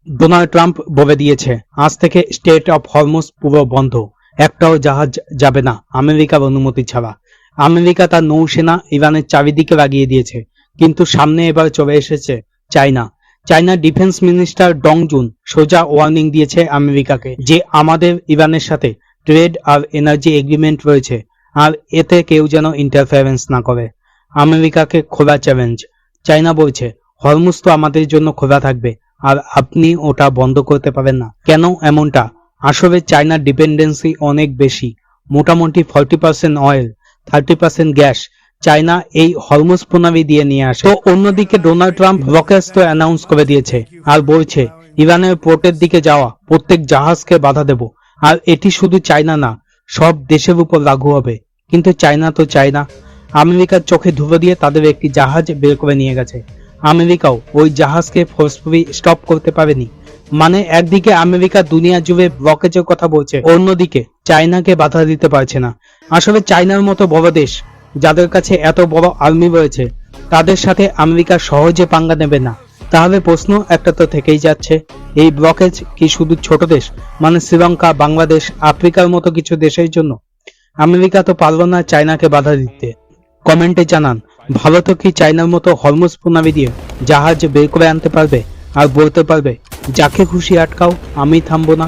Donald Trump বলে দিয়েছে, আজ থেকে স্টেট অফ হরমুজ পুরো বন্ধ, একটাও জাহাজ যাবে না আমেরিকার অনুমতি ছাড়া। আমেরিকা তার নৌসেনা ইরানের চারিদিকে লাগিয়ে দিয়েছে, কিন্তু সামনে এবার চলে এসেছে চায়না। চায়নার ডিফেন্স মিনিস্টার ডং জুন সোজা ওয়ার্নিং দিয়েছে আমেরিকাকে যে আমাদের ইরানের সাথে ট্রেড আর এনার্জি এগ্রিমেন্ট রয়েছে, আর এতে কেউ যেন ইন্টারফারেন্স না করে। আমেরিকাকে খোলা চ্যালেঞ্জ। চায়না বলছে, হরমুজ তো আমাদের জন্য খোলা থাকবে, আর আপনি ওটা বন্ধ করতে পারেন না। কেন এমনটা? আসলে চায়নার ডিপেন্ডেন্সি অনেক বেশি, মোটামুটি 40% অয়েল, 30% গ্যাস চায়না এই হরমুজ প্রণালী দিয়ে নিয়ে আসে। তো অন্যদিকে ডোনাল্ড ট্রাম্প ব্লকেজ তো অ্যানাউন্স করে দিয়েছে আর বলছে ইরানের পোর্টের দিকে যাওয়া প্রত্যেক জাহাজকে বাধা দেব, আর এটি শুধু চায়না না, সব দেশের উপর লাগু হবে। কিন্তু চায়না তো চায়না। আমেরিকার চোখে ধুলো দিয়ে তাদের একটি জাহাজ বের করে নিয়ে গেছে। আমেরিকাও ওই জাহাজকে ফোর্সফুলি স্টপ করতে পারেনি। মানে একদিকে আমেরিকা দুনিয়া জুড়ে ব্লকেজের কথা বলছে, অন্যদিকে চায়নাকে বাধা দিতে পারছে না। আসলে চায়নার মতো বড় দেশ, যাদের কাছে এত বড় আর্মি রয়েছে, তাদের সাথে আমেরিকা সহজে পাঙ্গা নেবে না। তাহলে প্রশ্ন একটা তো থেকেই যাচ্ছে, এই ব্লকেজ কি শুধু ছোট দেশ মানে শ্রীলঙ্কা, বাংলাদেশ, আফ্রিকার মতো কিছু দেশের জন্য? আমেরিকা তো পারল না চায়নাকে বাধা দিতে। কমেন্টে জানান, ভারত কি চায়নার মতো হরমুজ প্রণালী দিয়ে জাহাজ বের করে আনতে পারবে আর বলতে পারবে যাকে খুশি আটকাও, আমি থামবো না?